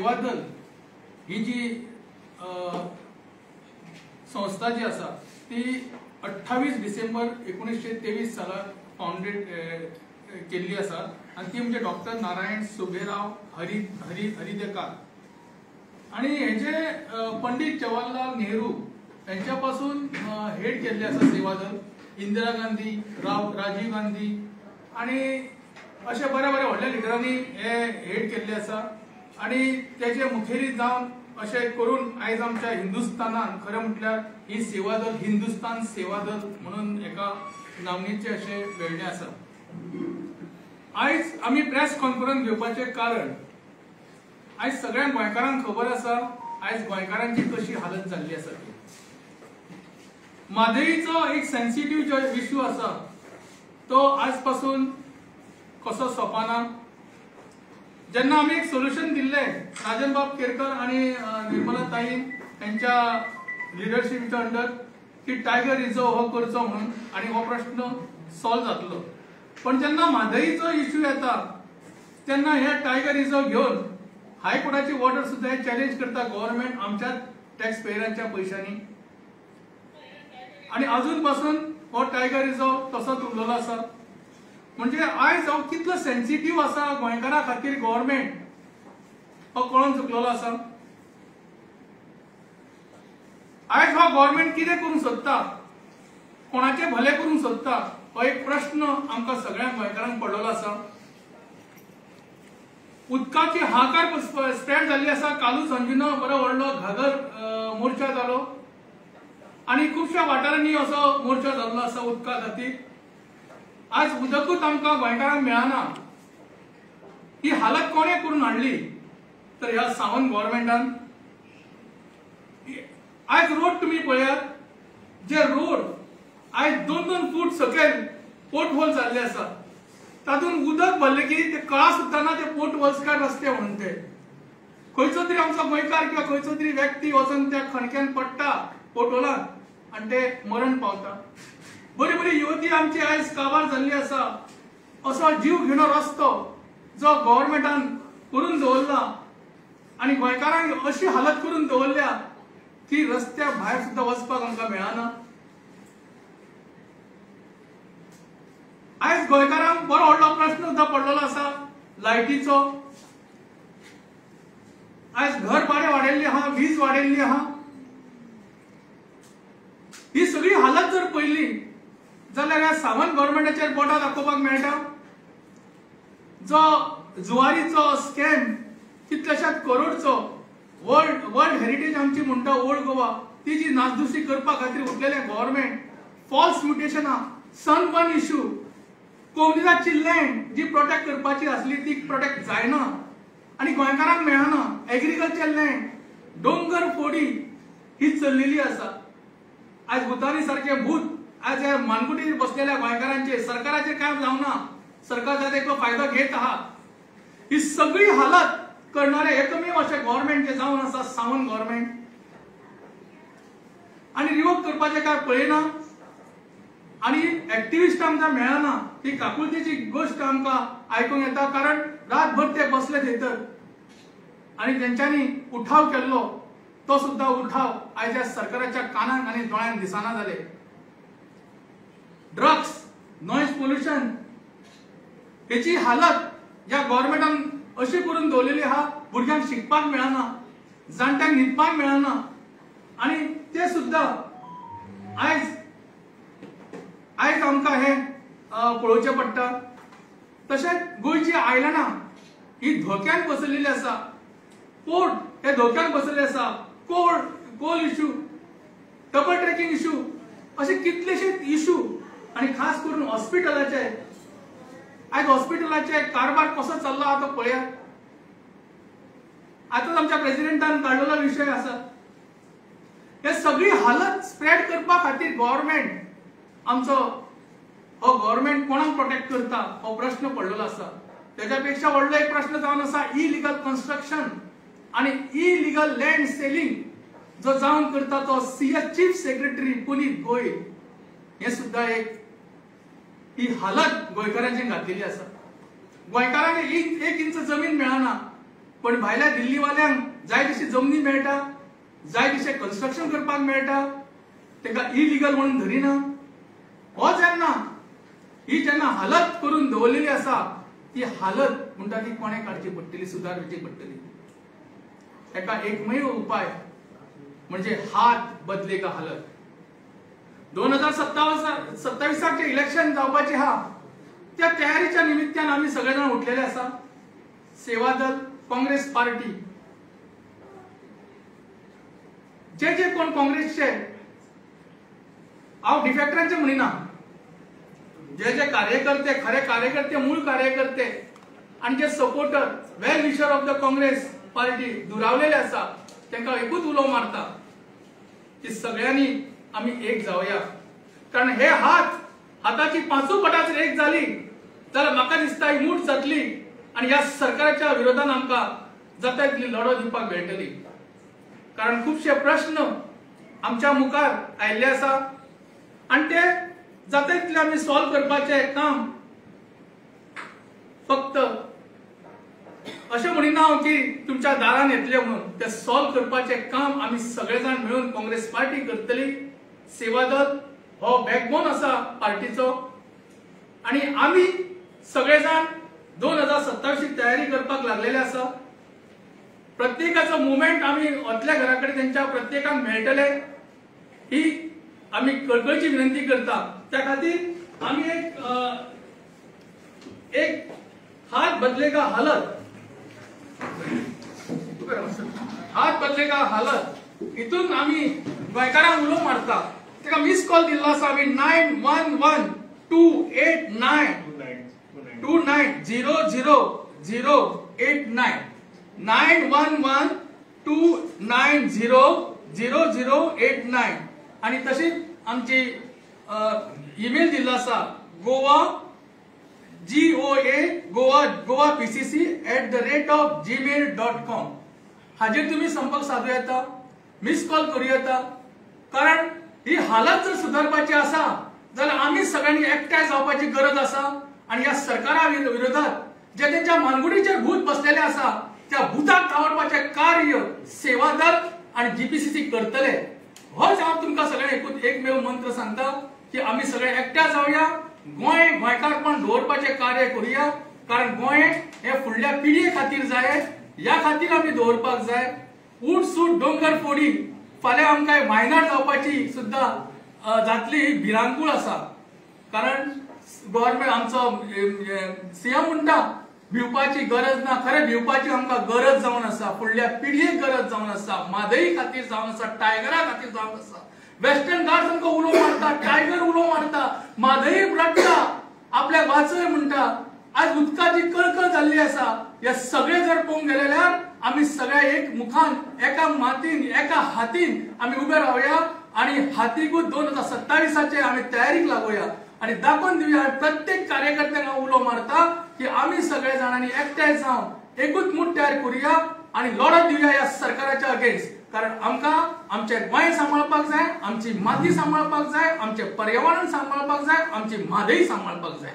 सेवा दल ही जी संस्था जी आसा ती 28 डिसेंबर 1923 सालाक फाउंडेड केल्ली आसा आणि ती म्हणजे डॉक्टर नारायण सुबेराव हरिदेकार आणि हेचे पंडित जवाहरलाल नेहरू यांच्यापासून हेड केल्ले आसा सेवा दल. इंदिरा गांधी, राजीव गांधी आणि अशे बरे बरे व्हडल्या लिडरांनी हे हेड केल्ले आसा आणि तेजे मुखेली जावन अशें करून आयज आमच्या हिंदुस्थानान खरें म्हटल्यार ही सेवा दल हिंदुस्थान सेवा दल म्हणून एका नामनेचे अशें मेळ्ळें आसा. आयज आमी प्रेस कॉन्फरन्स घेवपाचें कारण आयज सगळ्या गोंयकारांक खबर आसा आयज गोंयकारांची कशी हालत जाल्ली आसा ती. म्हादईचो एक सेन्सिटिव्ह जो इश्यू आसा तो आज पासून कसो सोंपना. जेन्ना आमी एक सोल्युशन दिल्ले राजनबाब केरकर आणि निर्मला ताई यांच्या लिडरशिपच्या अंडर की टायगर रिझर्व हो करचो म्हणून आणि हो प्रश्न सॉल्व जातलो. पण जेन्ना म्हादईचो इश्यू येता तेन्ना हे टायगर रिझर्व घेवन हायकोर्टाची ऑर्डर सुद्धा चॅलेंज करता गव्हर्नमेंट आमच्या टॅक्स पेयरांच्या पैशांनी आणि अजून पासून हो टायगर रिझर्व तसोच उरलेलो आसा. म्हणजे आयज हो कितलो सेन्सिटिव्ह आसा गोंयकारा खातीर गव्हर्नमेंट हो कळून चुकलेलो आसा. आयज हो गव्हर्नमेंट कितें करूंक सोदता कोणाचे भले करूंक सोदता हो एक प्रश्न आमकां सगळ्या गोंयकारांक पडलेलो आसा. उदकाची हाकार स्प्रेड जाल्ली आसा. कालूच अंजुना बरो व्हडलो घागर मोर्चा जालो आणि खुबश्या वाठारांनी असो मोर्चा जाल्लो आसा उदका खातीर. आज उदकूच आमकां गोंयकारांक मेळना. ही हालत कोणे करून हाडली तर ह्या सावंत गव्हर्नमेंटान. आयज रोड तुम्ही पळयात जे रोड आयज 2-2 फूट सकयल पोर्ट होल जाल्ले आसा. तातूंत उदक भरले की ते कळा सुद्दां ना ते पोर्ट होल्स काय रस्ते म्हणून ते. खंयचो तरी आमचो गोंयकार किंवा खंयचो तरी व्यक्ती वचून त्या खणक्यान पडटा पोर्ट होलान आणि ते मरण पावता. बरी बरी युवती आमची आयज काबार जाल्ली आसा. असो जीव घेणो रस्तो जो गव्हर्नमेंटान करून दवरला आणि गोंयकारांक अशी हालत करून दवरल्या की रस्त्या भायर सुद्धा वचपाक आमकां मेळना. आयज गोंयकारांक बरो व्हडलो प्रश्न सुद्धा पडलेलो आसा लायटीचो. आयज घर भाडें वाडयल्ली आहा, वीज वाडयल्ली आहा. ही सगळी हालत जर पळयली जाल्यार ह्या सावंत गव्हर्नमेंटाचेर बोटां दाखोवपाक मेळटा. जो जुवारीचो स्कॅम कितल्याशाच करोडचो वर्ल्ड हेरिटेज आमची म्हणटा ओल्ड गोवा ती जी नासधुसी करपा खातीर उठलेले गव्हर्नमेंट फॉल्स म्युटेशनां सन 1 इश्यू कोवनिजाची लँड जी प्रोटेक्ट करपाची आसली ती प्रोटेक्ट जायना आणि गोंयकारांक मेळना. एग्रीकल्चर लँड डोंगर फोडी ही चल्लेली आसा. आज भुतानी सारखे भूत आज ह्या मानकुटीर बसलेल्या गोंयकारांचे सरकाराचे काय जावना. सरकार त्याचा एक फायदा घेत आहात. ही सगळी हालत करणारे एकमेव असे गव्हर्नमेंट जे जावन आसा सावंत गव्हर्नमेंट आणि रिवोक करपाचे काय पळयना आणि ऍक्टिव्हिस्ट आमकां मेळना. ही काकुळतेची गोष्ट आमकां आयकूंक येता कारण रातभर ते बसले थंयतर आणि तेंच्यांनी उठाव केल्लो तो सुद्धा उठाव आयच्या सरकाराच्या कानाक आणि दोळ्यांक दिसना जाले. ड्रग्स नॉइज पोल्युशन हेची हालत या गव्हर्नमेंटान अशी करून दवरलेली आहा भुरग्यांक शिकपाक मेळना, जाणट्यांक न्हिदपाक मेळना आणि ते सुद्धा आयज आमकां हे पळोवचें पडटा. तशेंच गोंयची आयलंडां ही धोक्यान बसयलेली आसा. पोर्ट हे धोक्यान बसयल्ले आसा. Coal issue, double tracking issue असे कितलेशेच इश्यू आणि खास करून हॉस्पिटलाचे आज हॉस्पिटलाचे कारभार कसो चल्ला आहा तो पळया. आताच आमच्या प्रेसिडेंटान काडलेलो विषय आसा. हे सगळी हालत स्प्रेड करपा खातीर गव्हर्नमेंट आमचो हो गव्हर्नमेंट कोणाक प्रोटेक्ट करता हो प्रश्न पडलेलो आसा. त्याच्यापेक्षा व्हडलो एक प्रश्न जावन आसा इलिगल कन्स्ट्रक्शन आणि इलिगल लँड सेलिंग जो जावन करता तो चीफ सेक्रेटरी पुनीत गोयल. हे सुद्धा एक ही हालत गोंयकारांची घातलेली आसा. गोंयकारांक 1 इंच जमीन मेळना. पण भायल्या दिल्लीवाल्यांक जाय तशी जमनी मेळटा, जाय तशें कन्स्ट्रक्शन करपाक मेळटा, तांकां इलिगल म्हणून धरिना. हो ही जेन्ना हालत करून दवरलेली आसा, ती हालत म्हणटा ती कोणे काडची पडटली, सुदारची पडटली. ताका एकमेव उपाय म्हणजे हात बदले का हालत. 2027 इलेक्शन जावपाचे हा, त्या तयारीच्या निमित्तान आम्ही सगळेजण उठलेले आसा. सेवा दल, काँग्रेस पार्टी, जे कोण काँग्रेसचे, हांव डिफेक्टरांचे म्हणिना, जे कार्यकर्ते, खरे कार्यकर्ते, मूळ कार्यकर्ते आणि जे supporter, well wisher of the Congress party दुरावलेले आसा, तांकां एकूच उलो मारता की सगळ्यांनी आम्ही एक जावया. कारण हे हाताची पांचू पटा जर एक जाली जाल्यार म्हाका दिसता ही मूठ जातली आणि ह्या सरकाराच्या विरोधात आमकां जाता तितली लढो दिवपाक मेळटली. कारण खुबशे प्रश्न आमच्या मुखार आयिल्ले आसा आणि ते जाता तितले आमी सॉल्व करपाचे काम फक्त अशें म्हणिना हांव की तुमच्या दारान येतले म्हणून. ते सॉल्व करपाचे काम आमी सगळेजाण मेळून काँग्रेस पार्टी करतली. सेवा दल हो बॅकबोन आसा पार्टीचो आणि आमी सगळेजाण 2027 तयारी करपाक लागलेले आसा. प्रत्येकाचो मुवमेंट आमी अतल्या घरा कडेन तेंच्या प्रत्येकाक मेळटले ही आमी कळकळीची विनंती करता. त्या खातीर आमी एक हात बदलेगा हालत, हात बदलेगा हालत हितून आमी गोंयकारांक उलो मारता. ताका मिस कॉल दिल्लो आसा आमी 911289290089 9112900089 आणि तशीच आमची ईमेल दिल्लो आसा goa.pcc@gmail.com. हाजेर तुम्ही संपर्क साधू येता, मिस कॉल करू येता. कारण ही हालत जर सुधारपाची आसा जाल्यार आमी सगळ्यांनी एकठांय जावपाची गरज आसा आणि या सरकारा विरोधात जे त्यांच्या मानगुडीचेर भूत बसलेले आसा त्या भूताक थांबोवपाचे कार्य सेवा दल आणि जीपीसीसी करतले. होच हांव तुमकां सगळ्यांक एकमेव मंत्र सांगता की आमी सगळे एकठांय जावया, गोंयकारपण दवरपाचे कार्य करूया. कारण गोंय हे फुडल्या पिढये खातीर जाय, या खातीर आमी दवरपाक जाय. ऊट सूट डोंगर फोडी फाल्यां आमकां वायनाड जावपाची सुद्दां जातली ही भिरांकूळ आसा. कारण गव्हर्नमेंट आमचो सीएम म्हणटा भिवपाची गरज ना, खरें भिवपाची आमकां गरज जावन आसा, फुडल्या पिढयेक गरज जावन आसा, म्हादई खातीर जावन आसा, टायगरा खातीर जावन आसा. वेस्टर्न घाट्स आमकां उलो मारता, टायगर उलो मारता, म्हादई रडटा, आपल्याक वाचय म्हणटा. आज उदकाची कळकळ जाल्ली आसा. हे सगळे जर पळोवंक गेले जाल्यार आमी सगळे एक मुखान, एका मातीन, एका हातीन आमी उबे रावया आणि हातीकूच 2027 आमी तयारीक लागोया आणि दाखोवन दिवया. प्रत्येक कार्यकर्त्यांक उलो मारता की आमी सगळे जाणांनी एकठांय जावन एकूच मूठ तयार करूया आणि लढत दिवया ह्या सरकाराच्या अगेन्स्ट. कारण आमकां आमचे गोंय सांबाळपाक जाय, आमची माती सांबाळपाक जाय, आमचे पर्यावरण सांबाळपाक जाय, आमची म्हादई सांबाळपाक जाय.